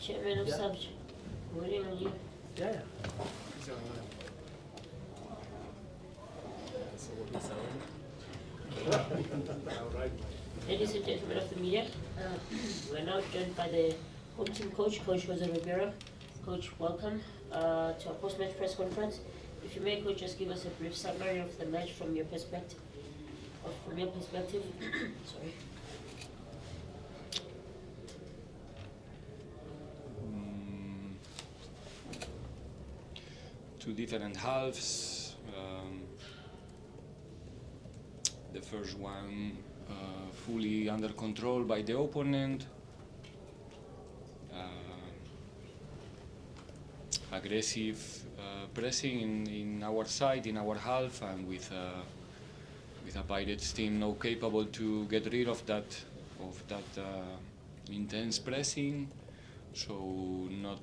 Chairman of Subs, waiting on you. Yeah. Ladies and gentlemen of the media, we're now joined by the home team coach, Coach Jose Riveiro. Coach, welcome to our post-match press conference. If you may, Coach, just give us a brief summary of the match from your perspective. Sorry. Two different halves. The first one fully under control by the opponent. Aggressive pressing in our side, in our half, and with a Pirates team now capable to get rid of that intense pressing. So not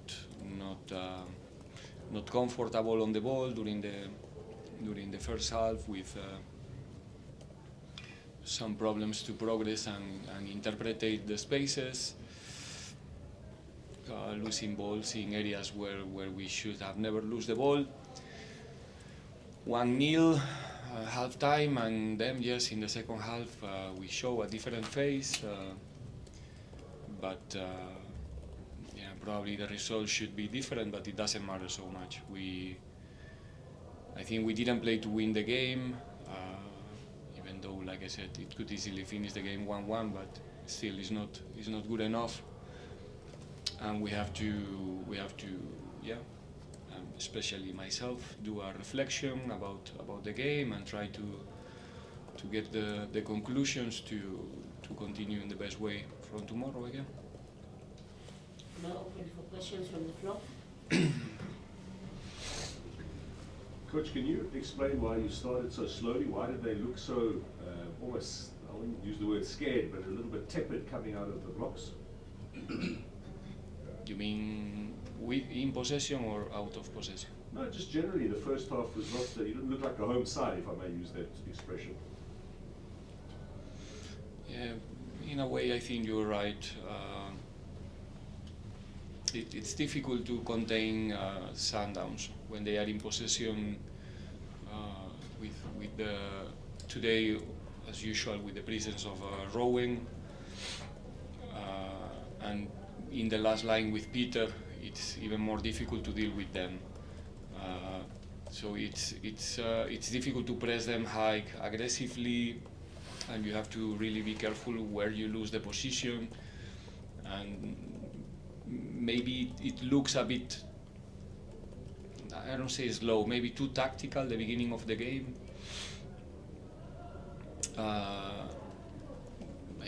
comfortable on the ball during the first half, with some problems to progress and interpret the spaces, losing balls in areas where we should have never lose the ball. 1-0 half time, and then yes, in the second half we show a different face, but probably the result should be different, but it doesn't matter so much. I think we didn't play to win the game, even though, like I said, it could easily finish the game 1-1, but still it's not good enough. And we have to, especially myself, do a reflection about the game and try to get the conclusions to continue in the best way from tomorrow again. Now open for questions from the floor. Coach, can you explain why you started so slowly? Why did they look so almost, I wouldn't use the word scared, but a little bit tepid coming out of the blocks? You mean in possession or out of possession? No, just generally the first half was not, you didn't look like a home side, if I may use that expression. Yeah, in a way I think you're right. It's difficult to contain Sundowns when they are in possession with the today, as usual, with the presence of Rowan, and in the last line with Peter, it's even more difficult to deal with them. So it's difficult to press them high aggressively, and you have to really be careful where you lose the position. And maybe it looks a bit, I don't say slow, maybe too tactical the beginning of the game. I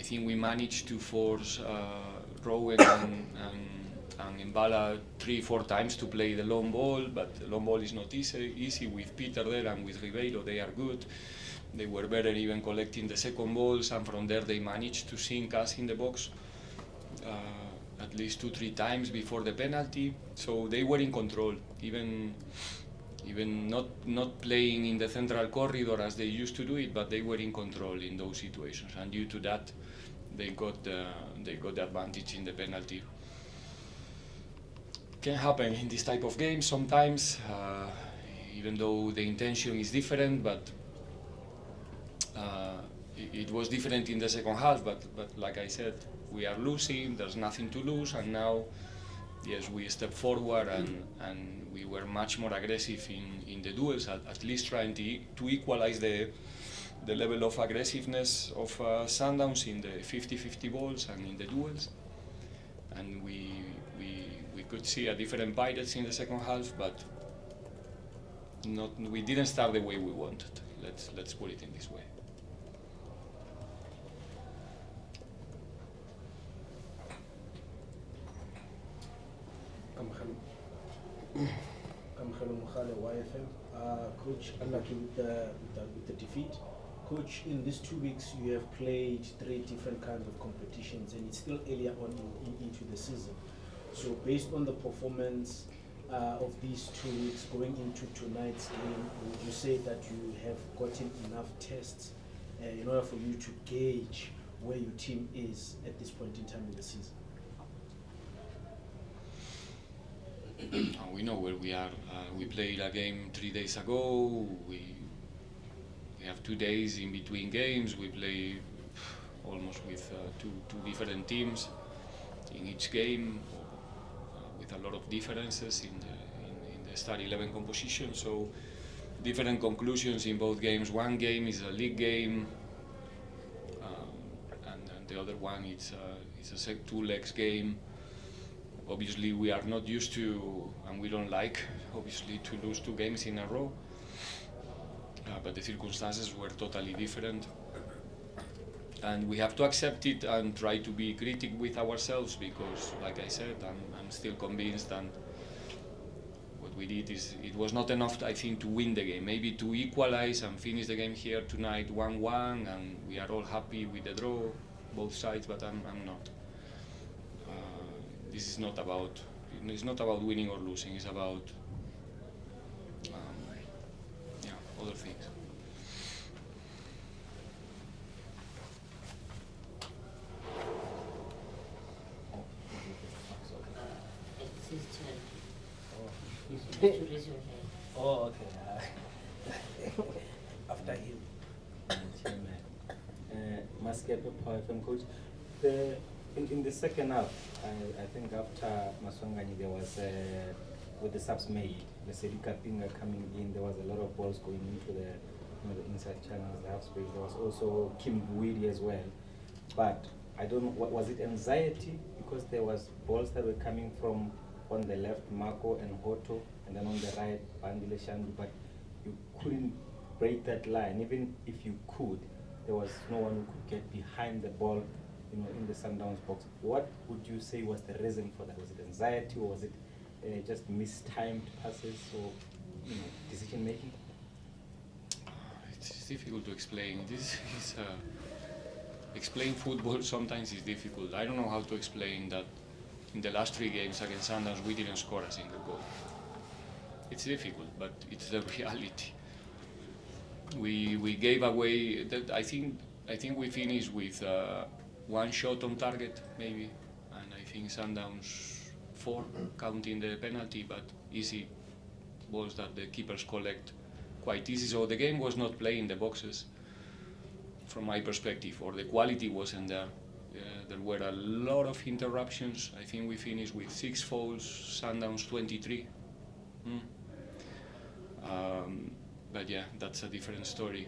think we managed to force Rowan and Mbala 3-4 times to play the long ball, but the long ball is not easy with Peter there and with Riveiro. They are good. They were better even collecting the second balls, and from there they managed to sink us in the box at least 2-3 times before the penalty. So they were in control, even not playing in the central corridor as they used to do it, but they were in control in those situations, and due to that they got the advantage in the penalty. Can happen in this type of games sometimes, even though the intention is different, but it was different in the second half, but like I said, we are losing, there's nothing to lose, and now, yes, we step forward and we were much more aggressive in the duels, at least trying to equalize the level of aggressiveness of Sundowns in the 50-50 balls and in the duels. And we could see a different Pirates in the second half, but we didn't start the way we wanted. Let's put it in this way. Coach, unlucky with the defeat. Coach, in these 2 weeks you have played 3 different kinds of competitions, and it's still earlier on into the season. So based on the performance of these 2 weeks going into tonight's game, would you say that you have gotten enough tests in order for you to gauge where your team is at this point in time in the season? and we know where we are. We played a game 3 days ago. We have 2 days in between games. We play almost with two different teams in each game, with a lot of differences in the start 11 composition. So different conclusions in both games. One game is a league game, and the other one is a two legs game. Obviously, we are not used to, and we don't like, obviously, to lose 2 games in a row. But the circumstances were totally different, and we have to accept it and try to be critical with ourselves, because, like I said, I'm still convinced, and what we did is, it was not enough, I think, to win the game. Maybe to equalize and finish the game here tonight 1-1, and we are all happy with the draw, both sides, but I'm not. This is not about, it's not about winning or losing, it's about other things. It's his turn. Oh. You have to raise your hand. Oh, okay. After him. Maskepe Power FM coach. In the second half, I think after Maswangani, there was with the subs made, the Serika Pinga coming in, there was a lot of balls going into the inside channels, the half space. There was also Kimvuidi as well. But I don't know, was it anxiety because there was balls that were coming from on the left, Marco and Hoto, and then on the right, Bandile Shandu, but you couldn't break that line. Even if you could, there was no one who could get behind the ball, in the Sundowns box. What would you say was the reason for that? Was it anxiety, or was it just mistimed passes, or decision making? It's difficult to explain. This is explain football sometimes is difficult. I don't know how to explain that in the last 3 games against Sundowns we didn't score a single goal. It's difficult, but it's the reality. We gave away that. I think we finished with 1 shot on target maybe, and I think Sundowns 4, counting the penalty, but easy balls that the keepers collect quite easy. So the game was not playing the boxes from my perspective, or the quality wasn't there. There were a lot of interruptions. I think we finished with 6 fouls, Sundowns 23. But yeah, that's a different story.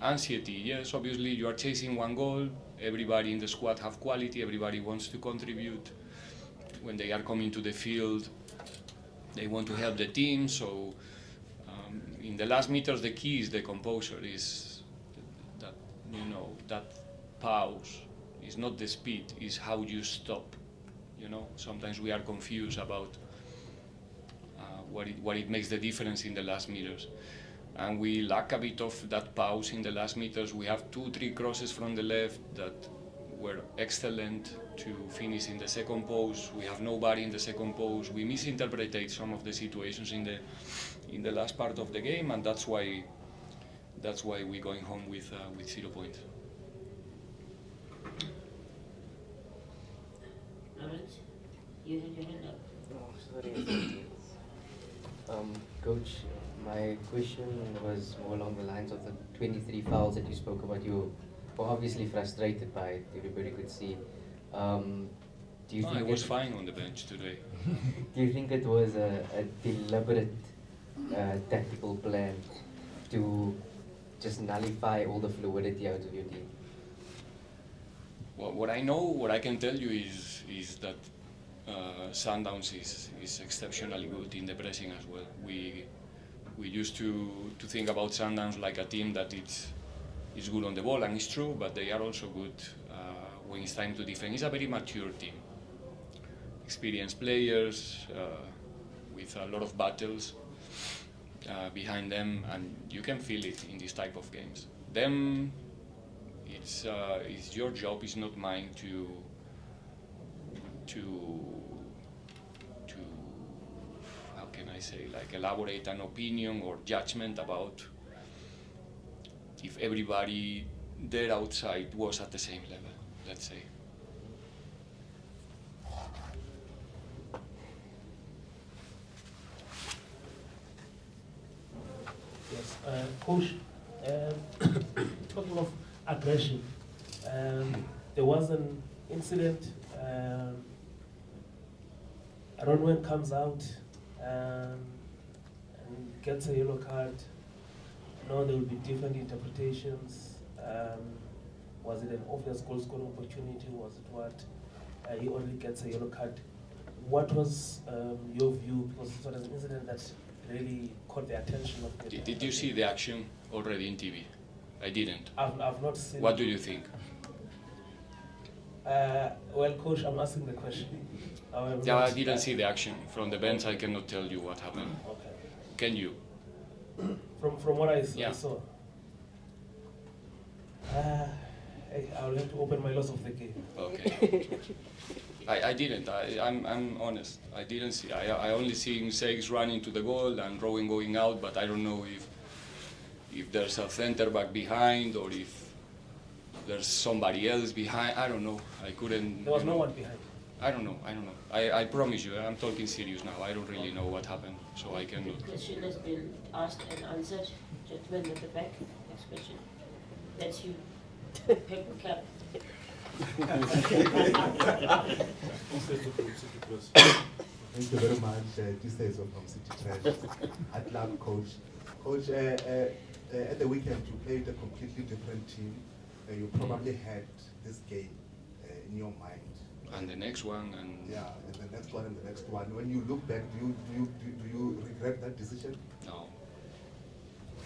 Anxiety, yes, obviously you are chasing 1 goal. Everybody in the squad have quality, everybody wants to contribute. When they are coming to the field, they want to help the team, so in the last meters the key is the composure, is that, that pause. It's not the speed, it's how you stop. Sometimes we are confused about what it makes the difference in the last meters. And we lack a bit of that pause in the last meters. We have 2-3 crosses from the left that were excellent to finish in the second post. We have nobody in the second post. We misinterpreted some of the situations in the last part of the game, and that's why we're going home with 0 points. Lawrence, you had your hand up. Oh, sorry. Coach, my question was more along the lines of the 23 fouls that you spoke about. You were obviously frustrated by it, everybody could see. Do you think I was fine on the bench today. Do you think it was a deliberate tactical plan to just nullify all the fluidity out of your team? Well, what I can tell you is that Sundowns is exceptionally good in the pressing as well. We used to think about Sundowns like a team that is good on the ball, and it's true, but they are also good when it's time to defend. It's a very mature team, experienced players with a lot of battles behind them, and you can feel it in this type of games. Them, it's your job, it's not mine to how can I say, like, elaborate an opinion or judgment about if everybody there outside was at the same level, let's say. Yes, Coach, talking of aggression, there was an incident, Ronwen comes out and gets a yellow card. Now there will be different interpretations. Was it an obvious goal scoring opportunity? Was it what? He only gets a yellow card. What was your view? Because it was an incident that really caught the attention of the... Did you see the action already in TV? I didn't. I've not seen What it. do you think? Well, Coach, I'm asking the question. Yeah, I didn't see the action. From the bench, I cannot tell you what happened. Okay. Can you? From what I Yeah. saw. I'll have to open my loss of the game. Okay. I didn't. I'm honest. I didn't see. I only seen Seix running to the goal and Rowan going out, but I don't know if there's a center back behind or if there's somebody else behind. I don't know. I couldn't. There was no one behind. I don't know. I promise you, I'm talking serious now. I don't really know what happened, so I cannot. The question has been asked and answered. Gentlemen at the back, next question. That's you. Paper cap. Thank you very much. This is from City Trend. At love, Coach. Coach, at the weekend you played a completely different team. You probably had this game in your mind. And the next one, and yeah, and the next one and the next one. When you look back, do you regret that decision? no.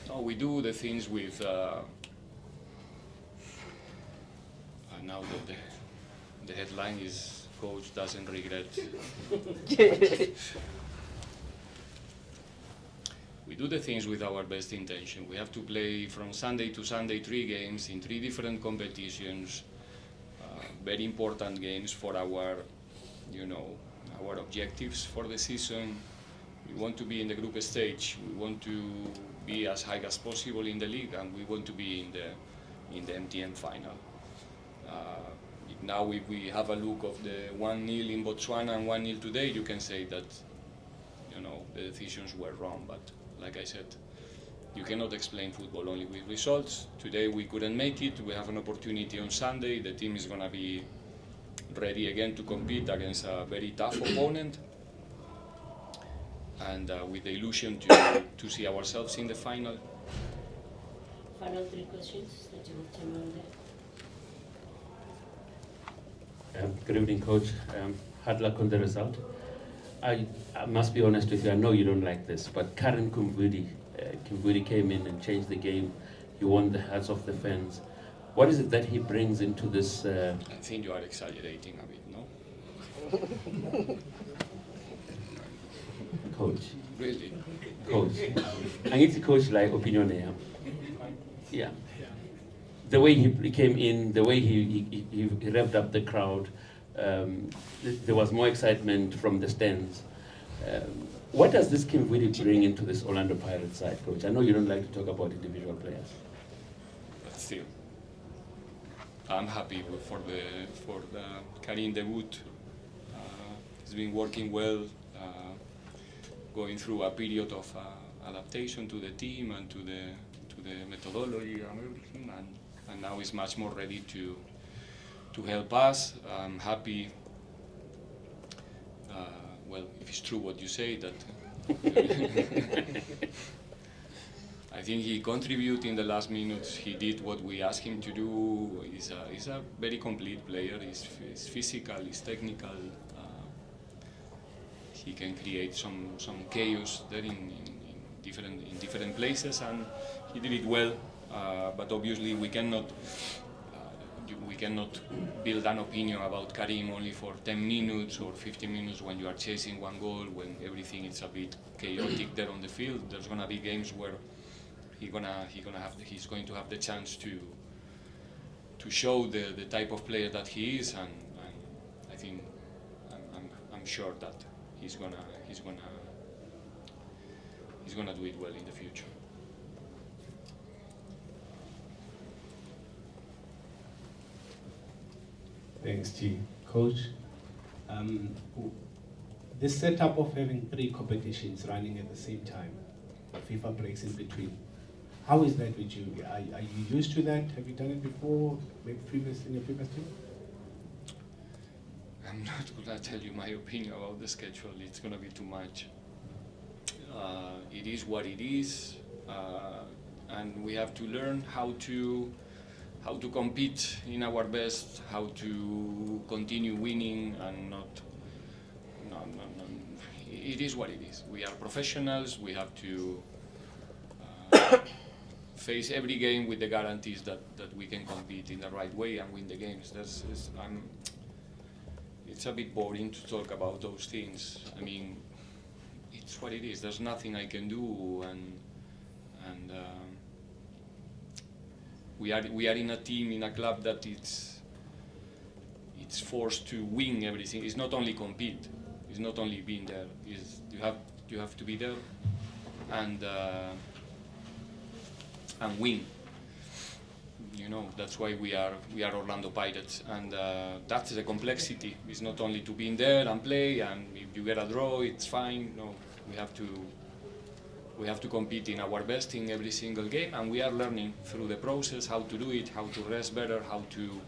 No, we do the things with. And now the headline is coach doesn't regret. We do the things with our best intention. We have to play from Sunday to Sunday 3 games in 3 different competitions, very important games for our, our objectives for the season. We want to be in the group stage. We want to be as high as possible in the league, and we want to be in the MTN final. Now if we have a look of the 1-0 in Botswana and 1-0 today, you can say that the decisions were wrong, but like I said, you cannot explain football only with results. Today we couldn't make it. We have an opportunity on Sunday. The team is going to be ready again to compete against a very tough opponent, and with the illusion to see ourselves in the final. Final 3 questions that you will tell me on there. Good evening, Coach. Hard luck on the result. I must be honest with you, I know you don't like this, but Karen Kimvuidi came in and changed the game. He won the hearts of the fans. What is it that he brings into this? I think you are exaggerating a bit, no? Coach. Really? Coach. I need to coach like opinion here. Yeah. The way he came in, the way he revved up the crowd, there was more excitement from the stands. What does this Kimvuidi bring into this Orlando Pirates side, Coach? I know you don't like to talk about individual players. But still, I'm happy for the Karim debut. He's been working well, going through a period of adaptation to the team and to the methodology and everything, and now he's much more ready to help us. I'm happy. Well, if it's true what you say, that I think he contributed in the last minutes. He did what we asked him to do. He's a very complete player. He's physical, he's technical. He can create some chaos there in different places, and he did it well. But obviously we cannot build an opinion about Karim only for 10 minutes or 15 minutes when you are chasing one goal, when everything is a bit chaotic there on the field. There's gonna be games where he's going to have the chance to show the type of player that he is, and I think I'm sure that he's gonna do it well in the future. Thanks, G. Coach, this setup of having 3 competitions running at the same time, FIFA breaks in between, How is that with you? Are you used to that? Have you done it before, maybe in your previous team? I'm not gonna tell you my opinion about the schedule. It's gonna be too much. It is what it is, and we have to learn how to compete in our best, how to continue winning, and not. No. It is what it is. We are professionals. We have to face every game with the guarantees that we can compete in the right way and win the games. It's a bit boring to talk about those things. I mean, it's what it is. There's nothing I can do, and we are in a team, in a club that it's forced to win everything. It's not only compete. It's not only being there. You have to be there and win. You know, that's why we are Orlando Pirates, and that's the complexity. It's not only to be in there and play, and if you get a draw, it's fine. No, we have to compete in our best in every single game, and we are learning through the process how to do it, how to rest better, how to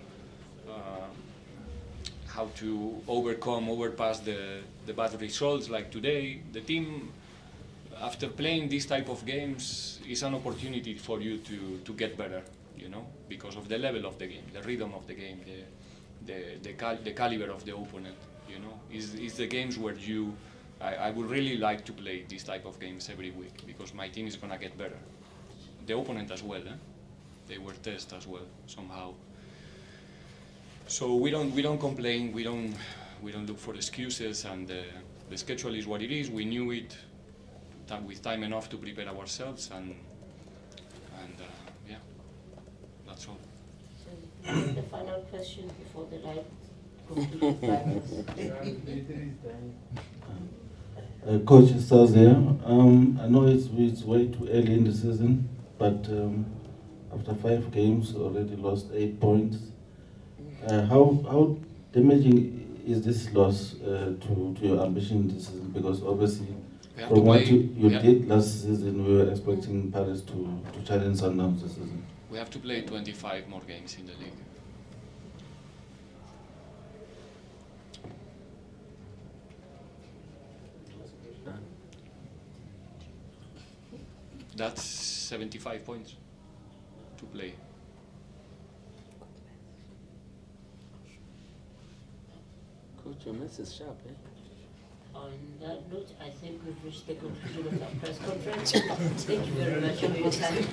overpass the bad results. Like today, the team, after playing this type of games, is an opportunity for you to get better. You know, because of the level of the game, the rhythm of the game, the caliber of the opponent. You know, is the games where I would really like to play this type of games every week, because my team is gonna get better. The opponent as well, they were tested as well somehow. So we don't complain, we don't look for excuses, and the schedule is what it is. We knew it with time enough to prepare ourselves, and yeah, that's all. So the final question before the live complete finals. Coach Stars here. I know it's way too early in the season, but after 5 games, already lost 8 points. How damaging is this loss to your ambition this season? Because obviously, from what you did last season, we were expecting Paris to challenge Sundowns this season. We have to play 25 more games in the league. That's 75 points to play. Coach, your mess is sharp, eh? On that note, I think we've reached the conclusion of our press conference. Thank you very much for your time.